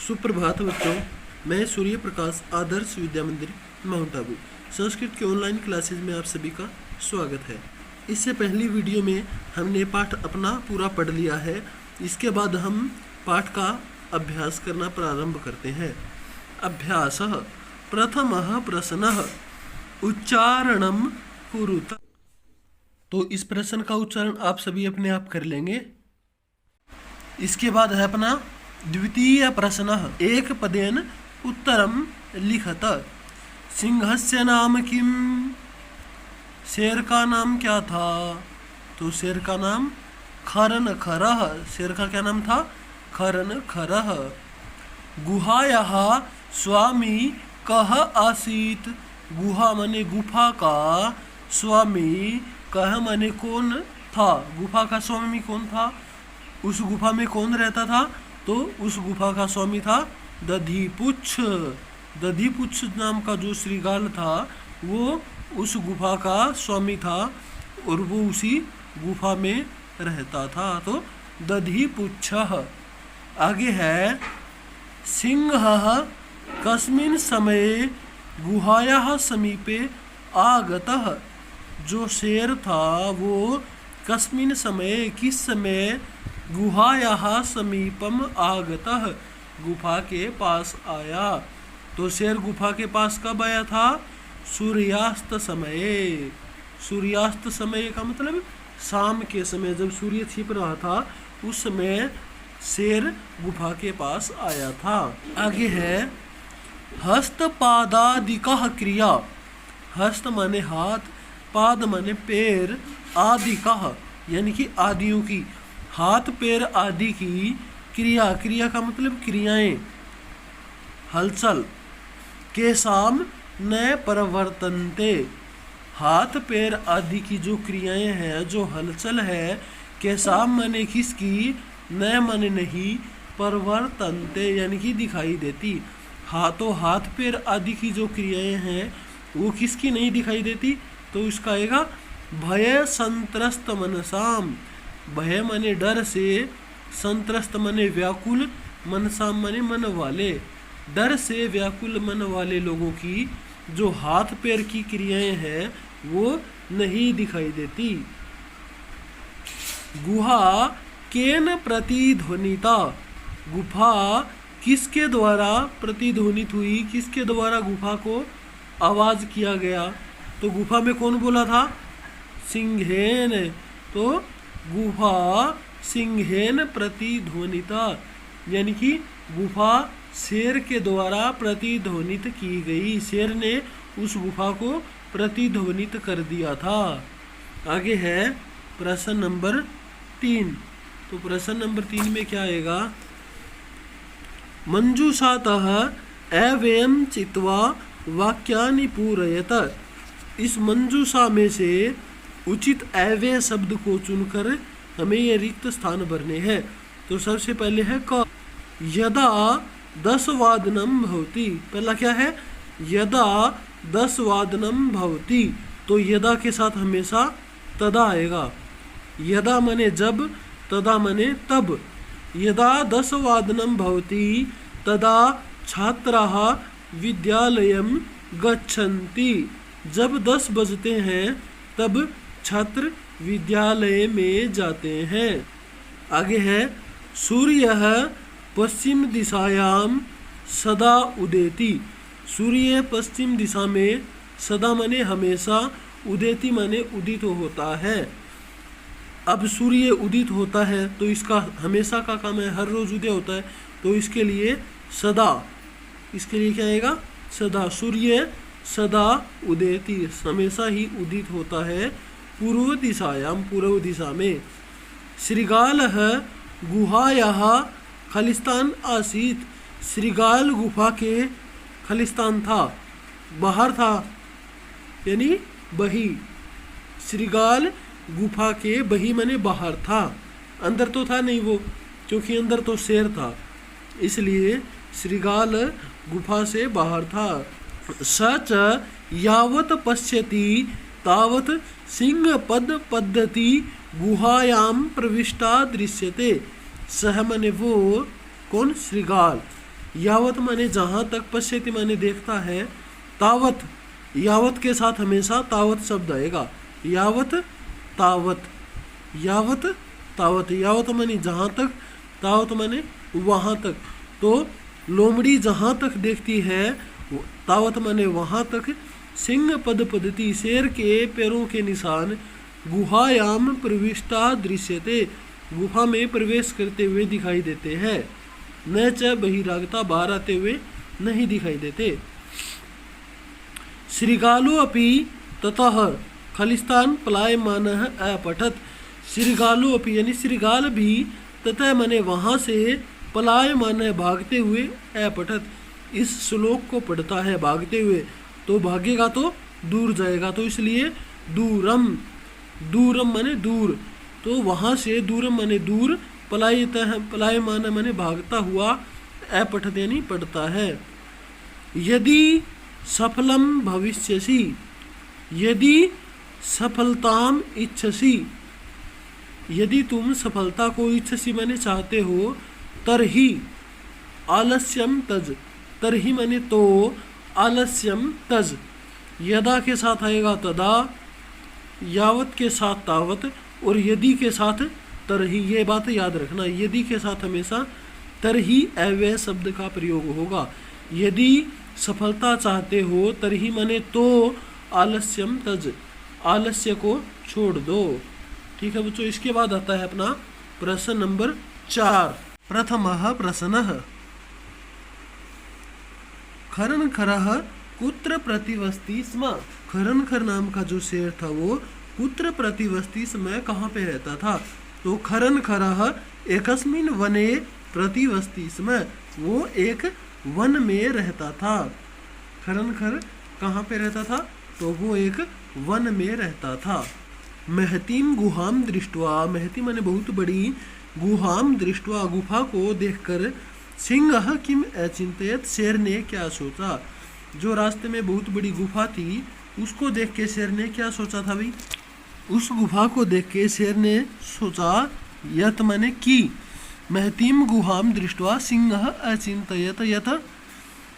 सुप्रभात बच्चों, मैं सूर्य प्रकाश आदर्श विद्या मंदिर माउंट आबू संस्कृत के ऑनलाइन क्लासेस में आप सभी का स्वागत है। इससे पहली वीडियो में हमने पाठ अपना पूरा पढ़ लिया है। इसके बाद हम पाठ का अभ्यास करना प्रारंभ करते हैं। अभ्यासः प्रथमः प्रश्नः उच्चारणं कुरुत। तो इस प्रश्न का उच्चारण आप सभी अपने आप कर लेंगे। इसके बाद है अपना द्वितीय प्रश्नः एक पदेन उत्तरं लिखत। सिंहस्य नाम किम? शेर का नाम क्या था? तो शेर का नाम खरन खरः। शेर का क्या नाम था? खरन खरः। गुहायाः स्वामी कः आसीत्? गुहा माने गुफा का, स्वामी कः माने कौन था? गुफा का स्वामी कौन था? उस गुफा में कौन रहता था? तो उस गुफा का स्वामी था दधिपुच्छ। दधिपुच्छ नाम का जो श्रृगाल था वो उस गुफा का स्वामी था और वो उसी गुफा में रहता था। तो दधिपुच्छः। आगे है सिंहः कस्मिन् समये गुहायाः समीपे आगतः। जो शेर था वो कस्मिन् समये किस समय गुहायाः समीपम आगतः गुफा के पास आया। तो शेर गुफा के पास कब आया था? सूर्यास्त समय। सूर्यास्त समय का मतलब शाम के समय, जब सूर्य छिप रहा था उस समय शेर गुफा के पास आया था। आगे है हस्तपादादिकः क्रिया। हस्त माने हाथ, पाद माने पैर, आदिकः यानी कि आदियों की, हाथ पैर आदि की क्रिया। क्रिया का मतलब क्रियाएं, हलचल। के साम न प्रवर्तन्ते। हाथ पैर आदि की जो क्रियाएं हैं, जो हलचल है, के साम माने किसकी, न माने नहीं, प्रवर्तन्ते यानी कि दिखाई देती। हाथ पैर आदि की जो क्रियाएं हैं वो किसकी नहीं दिखाई देती? तो इसका आएगा भय संत्रस्त मनसाम। भय माने डर से, संत्रस्त माने व्याकुल, मनसाम माने मन वाले। डर से व्याकुल मन वाले लोगों की जो हाथ पैर की क्रियाएं हैं वो नहीं दिखाई देती। गुहा केन प्रतिध्वनिता। गुफा किसके द्वारा प्रतिध्वनित हुई? किसके द्वारा गुफा को आवाज किया गया? तो गुफा में कौन बोला था? सिंहेन। तो गुफा सिंहेन प्रतिध्वनिता यानी कि गुफा शेर के द्वारा प्रतिध्वनित की गई। शेर ने उस गुफा को प्रतिध्वनित कर दिया था। आगे है प्रश्न नंबर 3। तो प्रश्न नंबर 3 में क्या आएगा? मंजूषातः अव्ययं चित्वा वाक्यानि पूरयत। इस मंजूषा में से उचित अव्यय शब्द को चुनकर हमें ये रिक्त स्थान भरने हैं। तो सबसे पहले है क। यदा 10 वादनम भवति। पहला क्या है? यदा 10 वादनम भवति। तो यदा के साथ हमेशा तदा आएगा। यदा माने जब, तदा माने तब। यदा 10 वादनम भवति तदा छात्राः विद्यालयं गच्छन्ति। जब 10 बजते हैं तब छात्र विद्यालय में जाते हैं। आगे है सूर्यः पश्चिम दिशायां सदा उदेति। सूर्य पश्चिम दिशा में, सदा माने हमेशा, उदेति माने उदित होता है। अब सूर्य उदित होता है तो इसका हमेशा का काम है, हर रोज उदय होता है, तो इसके लिए सदा, इसके लिए क्या आएगा? सदा। सूर्य सदा उदेति हमेशा ही उदित होता है पूर्व दिशायाम, पूर्व दिशा में। श्रृगालः गुहायाः खलिस्तान आसीत्। श्रृगाल गुफा के खलिस्तान था, बाहर था यानी बही। श्रृगाल गुफा के बही माने बाहर था, अंदर तो था नहीं वो, क्योंकि अंदर तो शेर था, इसलिए श्रृगाल गुफा से बाहर था। सच यावत पश्यति तावत सिंह पद पद्धति गुहायाम प्रविष्टा दृश्यते। सह माने वो, कौन? श्रृगाल। यावत माने जहाँ तक, पश्यति माने देखता है, तावत यावत के साथ हमेशा तावत शब्द आएगा, यावत तावत, यावत तावत, यावत माने जहाँ तक, तावत माने वहाँ तक। तो लोमड़ी जहाँ तक देखती है, तावत माने वहाँ तक। सिंह पद पद्धति, शेर के पैरों के निशान, गुहायाम प्रविष्टा दृश्यते, गुफा में प्रवेश करते हुए दिखाई देते हैं। न च बहिरागता, बाहर आते हुए नहीं दिखाई देते। श्रीगालो अपि ततः खलिस्तान पलायमानः अपठत, श्रीगालो अपि यानी श्रीगाल भी, ततः माने वहाँ से, पलायमान है भागते हुए, अपठत इस श्लोक को पढ़ता है भागते हुए, तो भागेगा तो दूर जाएगा, तो इसलिए दूरम, दूरम माने दूर, तो वहाँ से दूरम माने दूर, पलायित है, पलायमान माने भागता हुआ, अपठत यानी पढ़ता है। यदि सफलम भविष्यसि, यदि सफलताम इच्छसि, यदि तुम सफलता को इच्छसि माने चाहते हो, तरही आलस्यम तज, तरही माने तो, आलस्यम तज, यदा के साथ आएगा तदा, यावत के साथ तावत, और यदि के साथ तरही। ये बात याद रखना, यदि के साथ हमेशा तरही अव्यय शब्द का प्रयोग होगा। यदि सफलता चाहते हो, तरही माने तो, आलस्यम तज, आलस्य को छोड़ दो। ठीक है बच्चों, इसके बाद आता है अपना प्रश्न नंबर 4। प्रथमः प्रश्नः, खरनखरः कुत्र प्रतिवसति स्म, खरनखर नाम का जो शेर था वो कुत्र प्रतिवसति स्म, कहाँ पे रहता था। तो खरनखरः एकस्मिन् वने प्रतिवसति स्म, वो एक वन में रहता था। खरनखर कहाँ पे रहता था, तो वो एक वन में रहता था। महतीम गुहाम दृष्ट्वा, महती माने बहुत बड़ी, गुहाम दृष्ट्वा गुफा को देखकर, सिंह किम अचिंतयत, शेर ने क्या सोचा। जो रास्ते में बहुत बड़ी गुफा थी उसको देख के शेर ने क्या सोचा था भाई, उस गुफा को देख के शेर ने सोचा, यत माने की, महतीम गुहाम दृष्ट्वा सिंह अचिंतयत, यत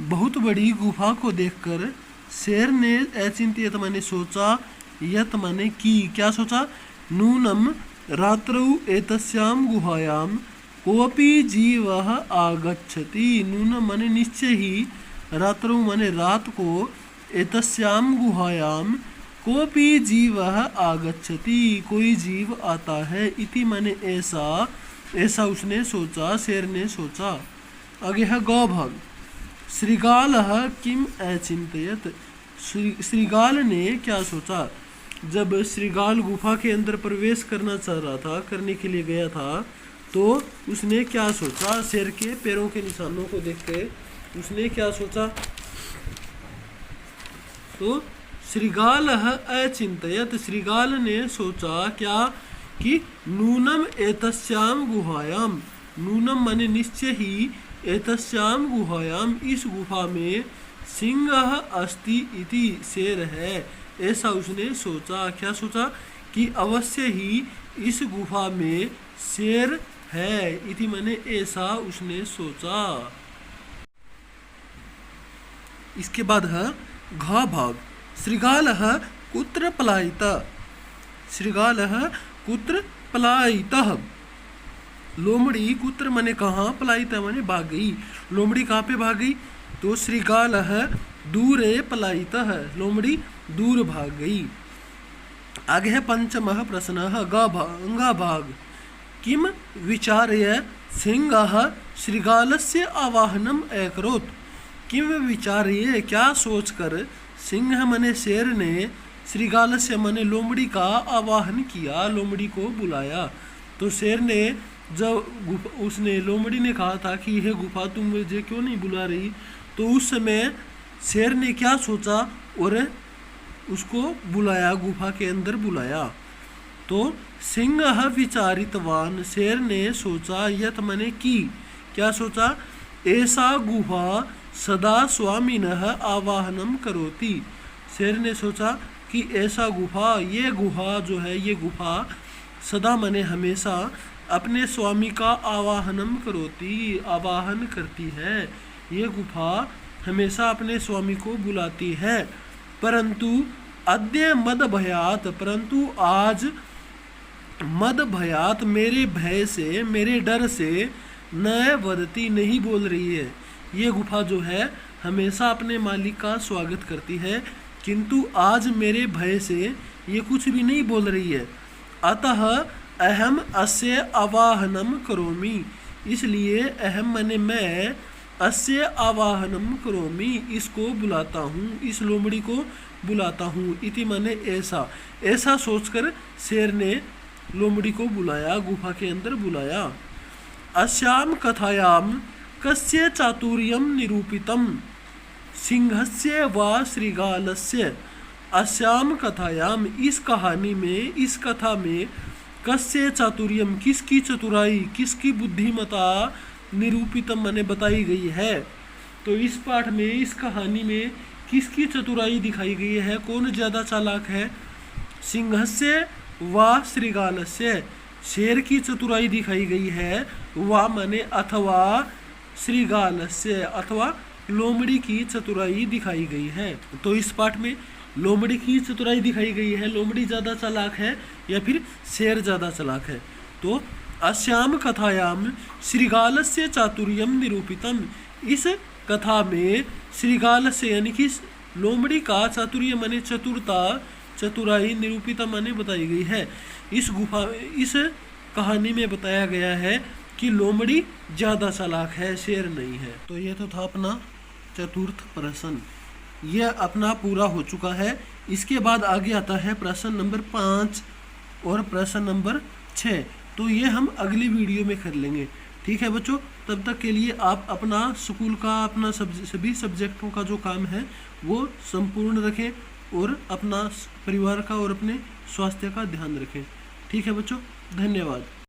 बहुत बड़ी गुफा को देखकर शेर ने अचिंतयत माने सोचा, यत माने की, क्या सोचा, नूनम रात्रौ एतस्याम गुहायाम कोऽपि जीवः आगच्छति, नूनम माने निश्चय ही, रात्रौ माने रात को, एतस्याम गुहायाम कोऽपि जीवः आगच्छति, कोई जीव आता है, इति माने ऐसा, ऐसा उसने सोचा, शेर ने सोचा। आगे है गौ भाग, श्रीगालः किम अचिंतयत, श्रीगाल ने क्या सोचा। जब श्रीगाल गुफा के अंदर प्रवेश करना चाह रहा था, करने के लिए गया था, तो उसने क्या सोचा, शेर के पैरों के निशानों को देख के उसने क्या सोचा। तो श्रीगालः अचिंतयत, श्रीगाल ने सोचा क्या, कि नूनम एतस्याम गुहायाम, नूनम माने निश्चय ही, एतस्याम गुहायाम इस गुफा में, सिंह अस्ति इति शेर है, ऐसा उसने सोचा। क्या सोचा, कि अवश्य ही इस गुफा में शेर है, इति माने ऐसा उसने सोचा। इसके बाद है घा भाग, श्रीगालः कुत्र पलायितः, श्रीगालः कुत्र पलायितः, लोमड़ी कुत्र माने कहाँ, पलायितः माने भाग गई, लोमड़ी कहाँ पे भाग गई, तो श्रीगालः दूरे पलायितः, लोमड़ी दूर भाग गई। आगे है पंचमः प्रश्नः गा भाग, किम विचार्य सिंहः श्रीगालस्य आवाहनम अकरोत्, किम विचार्य क्या सोचकर, सिंह माने शेर ने, श्रीगालस्य माने लोमड़ी का आवाहन किया, लोमड़ी को बुलाया। तो शेर ने जब उसने, लोमड़ी ने कहा था कि यह गुफा तुम मुझे क्यों नहीं बुला रही, तो उस समय शेर ने क्या सोचा और उसको बुलाया, गुफा के अंदर बुलाया। तो सिंह विचारितवान, शेर ने सोचा, यत माने की, क्या सोचा, ऐसा गुफा सदा स्वामिनः आवाहनम करोति, शेर ने सोचा कि ऐसा गुफा, ये गुहा जो है, ये गुफा सदा माने हमेशा अपने स्वामी का आवाहनम करोति, आवाहन करती है, ये गुफा हमेशा अपने स्वामी को बुलाती है। परंतु अद्य मद भयात, परंतु आज मद भयात, मेरे भय से, मेरे डर से, न वदती, नहीं बोल रही है। ये गुफा जो है हमेशा अपने मालिक का स्वागत करती है, किंतु आज मेरे भय से ये कुछ भी नहीं बोल रही है। अतः अहम अस्य आवाहनम करोमि, इसलिए अहम माने मैं, अस्य आवाहनम करोमि, इसको बुलाता हूँ, इस लोमड़ी को बुलाता हूँ। इति माने ऐसा, ऐसा सोचकर शेर ने लोमड़ी को बुलाया, गुफा के अंदर बुलाया। अस्याम कथायाम कस्य चातुर्यम निरूपितम सिंहस्य व श्रृगालस्य। अस्याम कथायाम, इस कहानी में, इस कथा में, कस्य चातुर्यम, किसकी चतुराई, किसकी बुद्धिमता, निरूपितम माने बताई गई है। तो इस पाठ में, इस कहानी में किसकी चतुराई दिखाई गई है, कौन ज़्यादा चालाक है? सिंहस्य व श्रृगालस्य, शेर की चतुराई दिखाई गई है, व माने अथवा, श्रृगालस्य अथवा लोमड़ी की चतुराई दिखाई गई है। तो इस पाठ में लोमड़ी की चतुराई दिखाई गई है, लोमड़ी ज़्यादा चालाक है या फिर शेर ज़्यादा चालाक है? तो अस्याम कथायाम श्रृगालस्य चातुर्यम निरूपितम, इस कथा में श्रृगालस्य यानी कि लोमड़ी का चातुर्य माने चतुरता, चतुराई, निरूपिता माने बताई गई है। इस कहानी में बताया गया है कि लोमड़ी ज़्यादा चालाक है, शेर नहीं है। तो ये तो था अपना चतुर्थ प्रश्न, यह अपना पूरा हो चुका है। इसके बाद आगे आता है प्रश्न नंबर 5 और प्रश्न नंबर 6। तो ये हम अगली वीडियो में कर लेंगे। ठीक है बच्चों, तब तक के लिए आप अपना स्कूल का, अपना सभी सब्जेक्टों का जो काम है वो संपूर्ण रखें और अपना परिवार का और अपने स्वास्थ्य का ध्यान रखें। ठीक है बच्चों, धन्यवाद।